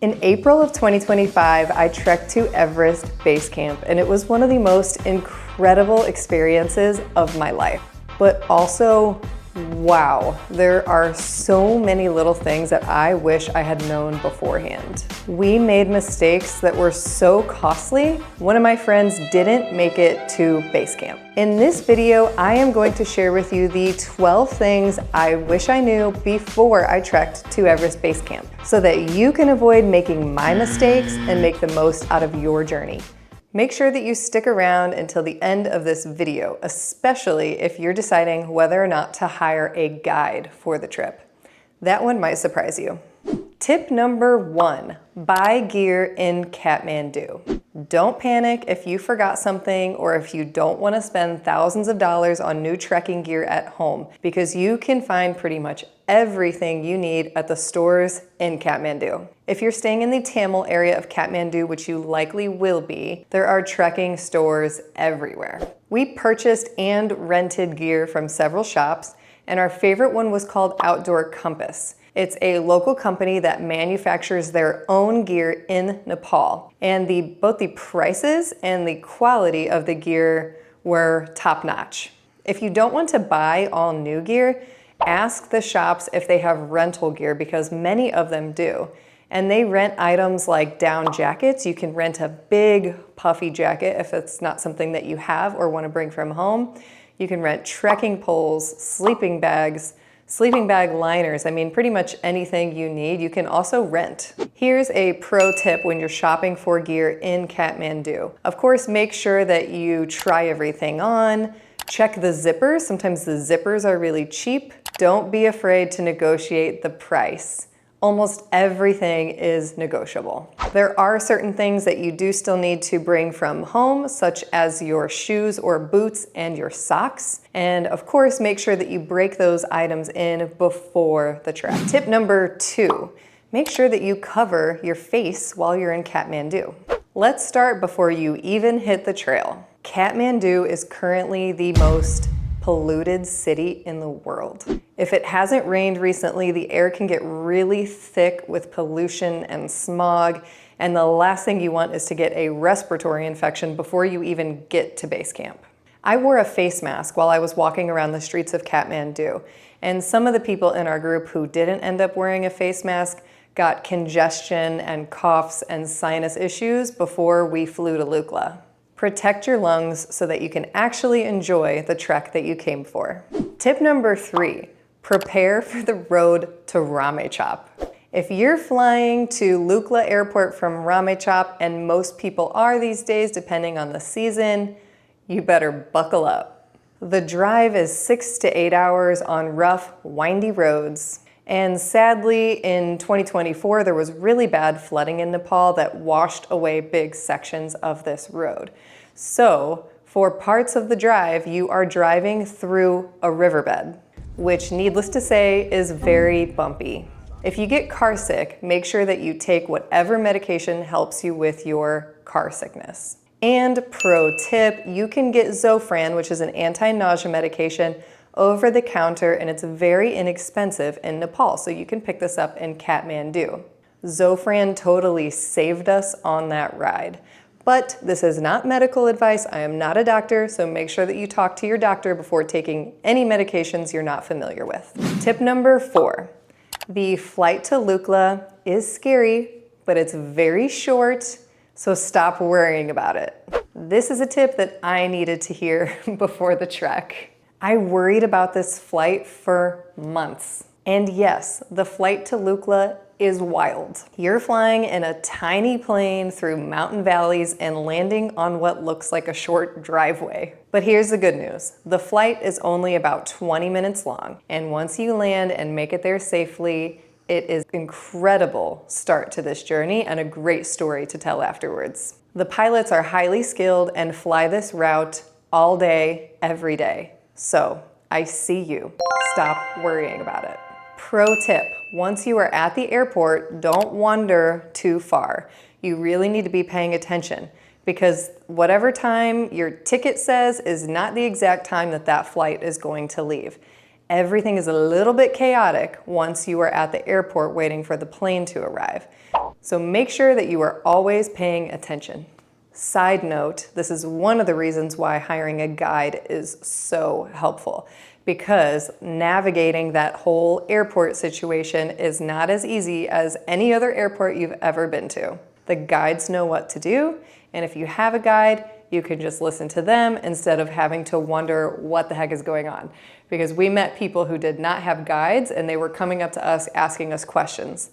In April of 2025, I trekked to Everest Base Camp, and it was one of the most incredible experiences of my life. But also, wow, there are so many little things that I wish I had known beforehand. We made mistakes that were so costly. One of my friends didn't make it to base camp. In this video, I am going to share with you the 12 things I wish I knew before I trekked to Everest Base Camp, so that you can avoid making my mistakes and make the most out of your journey. Make sure that you stick around until the end of this video, especially if you're deciding whether or not to hire a guide for the trip. That one might surprise you. Tip number 1, buy gear in Kathmandu. Don't panic if you forgot something or if you don't want to spend thousands of dollars on new trekking gear at home, because you can find pretty much everything you need at the stores in Kathmandu. If you're staying in the Tamil area of Kathmandu, which you likely will be, there are trekking stores everywhere. We purchased and rented gear from several shops, and our favorite one was called Outdoor Compass. It's a local company that manufactures their own gear in Nepal, and both the prices and the quality of the gear were top-notch. If you don't want to buy all new gear, ask the shops if they have rental gear, because many of them do. And they rent items like down jackets. You can rent a big puffy jacket if it's not something that you have or want to bring from home. You can rent trekking poles, sleeping bags, sleeping bag liners. I mean, pretty much anything you need, you can also rent. Here's a pro tip when you're shopping for gear in Kathmandu. Of course, make sure that you try everything on. Check the zippers. Sometimes the zippers are really cheap. Don't be afraid to negotiate the price. Almost everything is negotiable. There are certain things that you do still need to bring from home, such as your shoes or boots and your socks. And of course, make sure that you break those items in before the trek. Tip number 2, make sure that you cover your face while you're in Kathmandu. Let's start before you even hit the trail. Kathmandu is currently the most polluted city in the world. If it hasn't rained recently, the air can get really thick with pollution and smog, and the last thing you want is to get a respiratory infection before you even get to base camp. I wore a face mask while I was walking around the streets of Kathmandu, and some of the people in our group who didn't end up wearing a face mask got congestion and coughs and sinus issues before we flew to Lukla. Protect your lungs so that you can actually enjoy the trek that you came for. Tip number 3, prepare for the road to Ramechhap. If you're flying to Lukla Airport from Ramechhap, and most people are these days depending on the season, you better buckle up. The drive is 6 to 8 hours on rough, windy roads. And sadly, in 2024, there was really bad flooding in Nepal that washed away big sections of this road. So, for parts of the drive, you are driving through a riverbed, which, needless to say, is very bumpy. If you get car sick, make sure that you take whatever medication helps you with your car sickness. And pro tip, you can get Zofran, which is an anti-nausea medication, over the counter, and it's very inexpensive in Nepal, so you can pick this up in Kathmandu. Zofran totally saved us on that ride. But this is not medical advice. I am not a doctor, so make sure that you talk to your doctor before taking any medications you're not familiar with. Tip number 4, the flight to Lukla is scary, but it's very short, so stop worrying about it. This is a tip that I needed to hear before the trek. I worried about this flight for months. And yes, the flight to Lukla is wild. You're flying in a tiny plane through mountain valleys and landing on what looks like a short driveway. But here's the good news. The flight is only about 20 minutes long. And once you land and make it there safely, it is an incredible start to this journey and a great story to tell afterwards. The pilots are highly skilled and fly this route all day, every day. So, I see you. Stop worrying about it. Pro tip, once you are at the airport, don't wander too far. You really need to be paying attention, because whatever time your ticket says is not the exact time that that flight is going to leave. Everything is a little bit chaotic once you are at the airport waiting for the plane to arrive. So make sure that you are always paying attention. Side note, this is one of the reasons why hiring a guide is so helpful, because navigating that whole airport situation is not as easy as any other airport you've ever been to. The guides know what to do, and if you have a guide, you can just listen to them instead of having to wonder what the heck is going on. Because we met people who did not have guides and they were coming up to us asking us questions.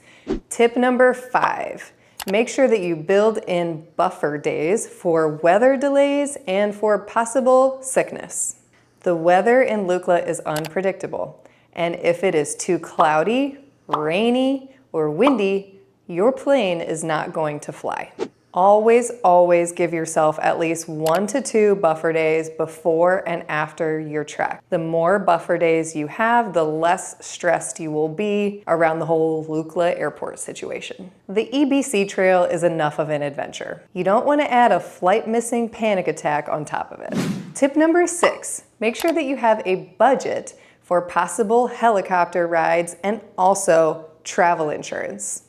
Tip number 5, make sure that you build in buffer days for weather delays and for possible sickness. The weather in Lukla is unpredictable, and if it is too cloudy, rainy, or windy, your plane is not going to fly. Always give yourself at least 1 to 2 buffer days before and after your trek. The more buffer days you have, the less stressed you will be around the whole Lukla airport situation. The EBC trail is enough of an adventure. You don't want to add a flight missing panic attack on top of it. Tip number 6, make sure that you have a budget for possible helicopter rides and also travel insurance.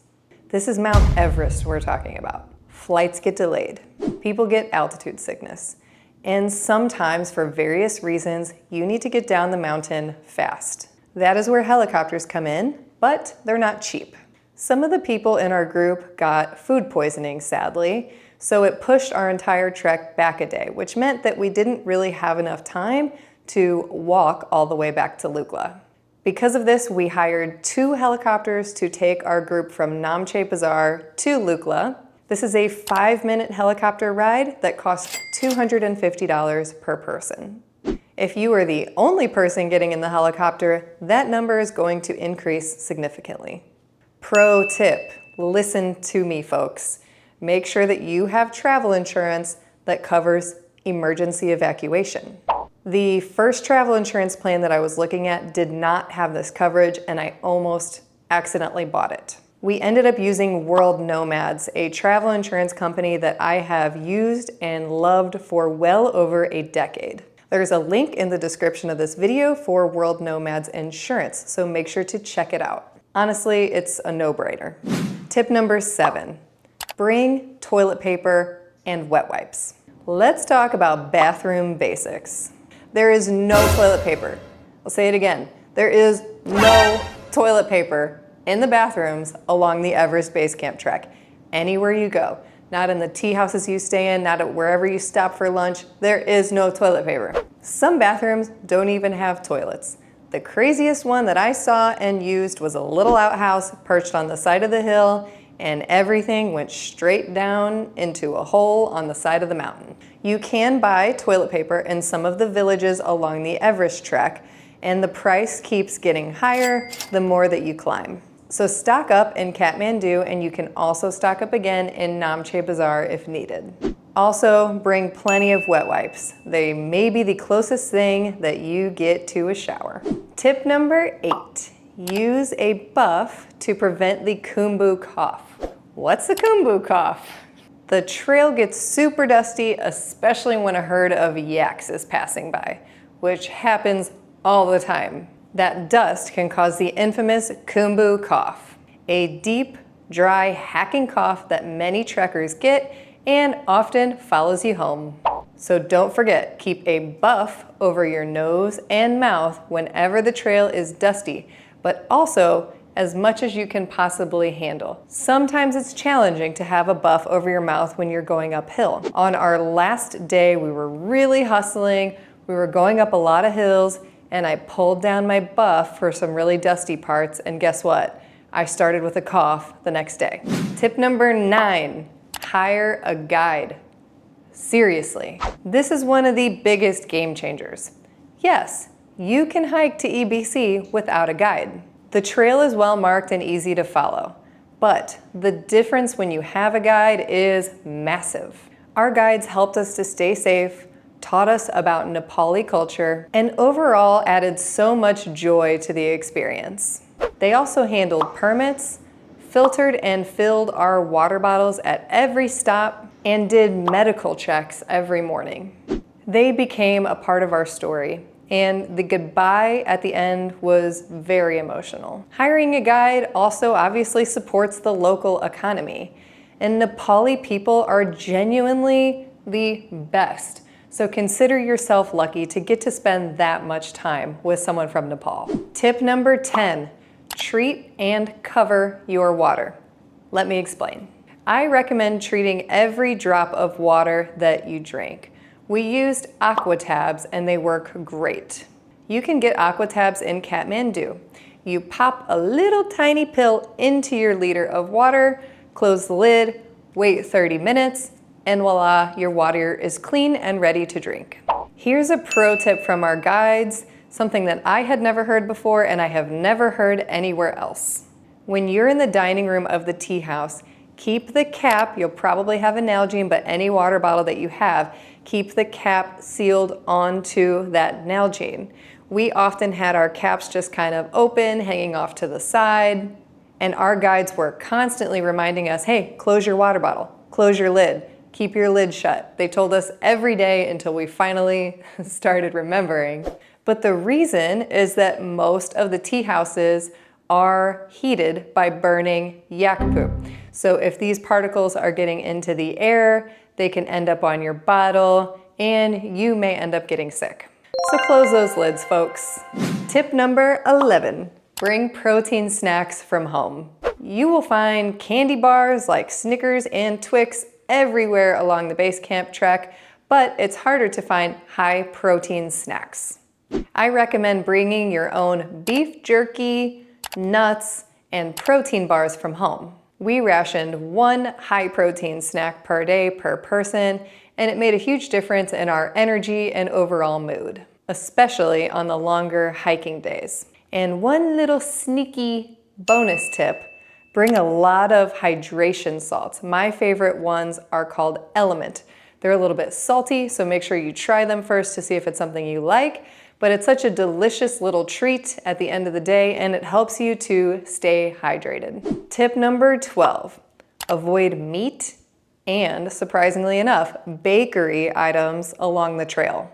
This is Mount Everest we're talking about. Flights get delayed, people get altitude sickness, and sometimes for various reasons, you need to get down the mountain fast. That is where helicopters come in, but they're not cheap. Some of the people in our group got food poisoning, sadly, so it pushed our entire trek back a day, which meant that we didn't really have enough time to walk all the way back to Lukla. Because of this, we hired 2 helicopters to take our group from Namche Bazaar to Lukla. This is a 5-minute helicopter ride that costs $250 per person. If you are the only person getting in the helicopter, that number is going to increase significantly. Pro tip, listen to me folks. Make sure that you have travel insurance that covers emergency evacuation. The first travel insurance plan that I was looking at did not have this coverage, and I almost accidentally bought it. We ended up using World Nomads, a travel insurance company that I have used and loved for well over a decade. There's a link in the description of this video for World Nomads insurance, so make sure to check it out. Honestly, it's a no-brainer. Tip number 7, bring toilet paper and wet wipes. Let's talk about bathroom basics. There is no toilet paper. I'll say it again. There is no toilet paper in the bathrooms along the Everest Basecamp Trek. Anywhere you go, not in the tea houses you stay in, not at wherever you stop for lunch, there is no toilet paper. Some bathrooms don't even have toilets. The craziest one that I saw and used was a little outhouse perched on the side of the hill, and everything went straight down into a hole on the side of the mountain. You can buy toilet paper in some of the villages along the Everest Trek, and the price keeps getting higher the more that you climb. So stock up in Kathmandu, and you can also stock up again in Namche Bazaar if needed. Also, bring plenty of wet wipes. They may be the closest thing that you get to a shower. Tip number 8, use a buff to prevent the Khumbu cough. What's a Khumbu cough? The trail gets super dusty, especially when a herd of yaks is passing by, which happens all the time. That dust can cause the infamous Khumbu cough, a deep, dry, hacking cough that many trekkers get and often follows you home. So don't forget, keep a buff over your nose and mouth whenever the trail is dusty, but also as much as you can possibly handle. Sometimes it's challenging to have a buff over your mouth when you're going uphill. On our last day, we were really hustling, we were going up a lot of hills, and I pulled down my buff for some really dusty parts, and guess what? I started with a cough the next day. Tip number 9, hire a guide. Seriously, this is one of the biggest game changers. Yes, you can hike to EBC without a guide. The trail is well marked and easy to follow, but the difference when you have a guide is massive. Our guides helped us to stay safe, taught us about Nepali culture, and overall added so much joy to the experience. They also handled permits, filtered and filled our water bottles at every stop, and did medical checks every morning. They became a part of our story, and the goodbye at the end was very emotional. Hiring a guide also obviously supports the local economy, and Nepali people are genuinely the best. So consider yourself lucky to get to spend that much time with someone from Nepal. Tip number 10, treat and cover your water. Let me explain. I recommend treating every drop of water that you drink. We used aqua tabs and they work great. You can get aqua tabs in Kathmandu. You pop a little tiny pill into your liter of water, close the lid, wait 30 minutes, and voila, your water is clean and ready to drink. Here's a pro tip from our guides, something that I had never heard before and I have never heard anywhere else. When you're in the dining room of the tea house, keep the cap, you'll probably have a Nalgene, but any water bottle that you have, keep the cap sealed onto that Nalgene. We often had our caps just kind of open, hanging off to the side, and our guides were constantly reminding us, hey, close your water bottle, close your lid, keep your lid shut. They told us every day until we finally started remembering. But the reason is that most of the tea houses are heated by burning yak poop. So if these particles are getting into the air, they can end up on your bottle and you may end up getting sick. So close those lids, folks. Tip number 11, bring protein snacks from home. You will find candy bars like Snickers and Twix everywhere along the base camp trek, but it's harder to find high protein snacks. I recommend bringing your own beef jerky, nuts, and protein bars from home. We rationed one high protein snack per day per person, and it made a huge difference in our energy and overall mood, especially on the longer hiking days. And one little sneaky bonus tip, bring a lot of hydration salts. My favorite ones are called Element. They're a little bit salty, so make sure you try them first to see if it's something you like, but it's such a delicious little treat at the end of the day and it helps you to stay hydrated. Tip number 12, avoid meat and, surprisingly enough, bakery items along the trail.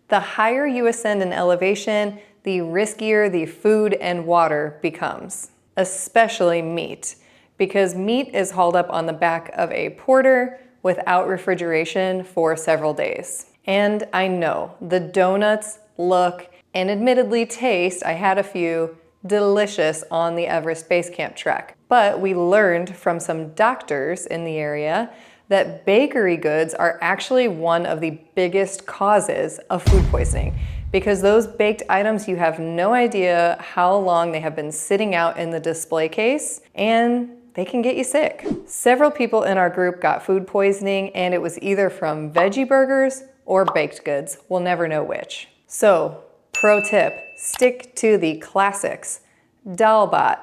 The higher you ascend in elevation, the riskier the food and water becomes, especially meat, because meat is hauled up on the back of a porter without refrigeration for several days. And I know the donuts look and admittedly taste, I had a few, delicious on the Everest Basecamp Trek. But we learned from some doctors in the area that bakery goods are actually one of the biggest causes of food poisoning, because those baked items, you have no idea how long they have been sitting out in the display case and they can get you sick. Several people in our group got food poisoning and it was either from veggie burgers or baked goods. We'll never know which. So, pro tip, stick to the classics: dal bhat,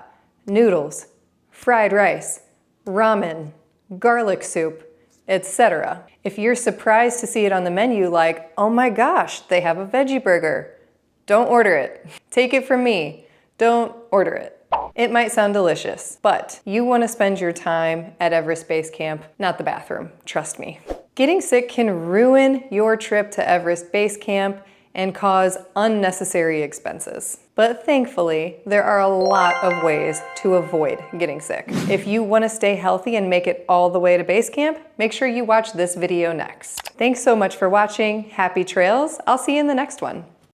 noodles, fried rice, ramen, garlic soup, etc. If you're surprised to see it on the menu like, oh my gosh, they have a veggie burger, don't order it. Take it from me, don't order it. It might sound delicious, but you want to spend your time at Everest Base Camp, not the bathroom, trust me. Getting sick can ruin your trip to Everest Base Camp and cause unnecessary expenses. But thankfully, there are a lot of ways to avoid getting sick. If you want to stay healthy and make it all the way to base camp, make sure you watch this video next. Thanks so much for watching. Happy trails. I'll see you in the next one.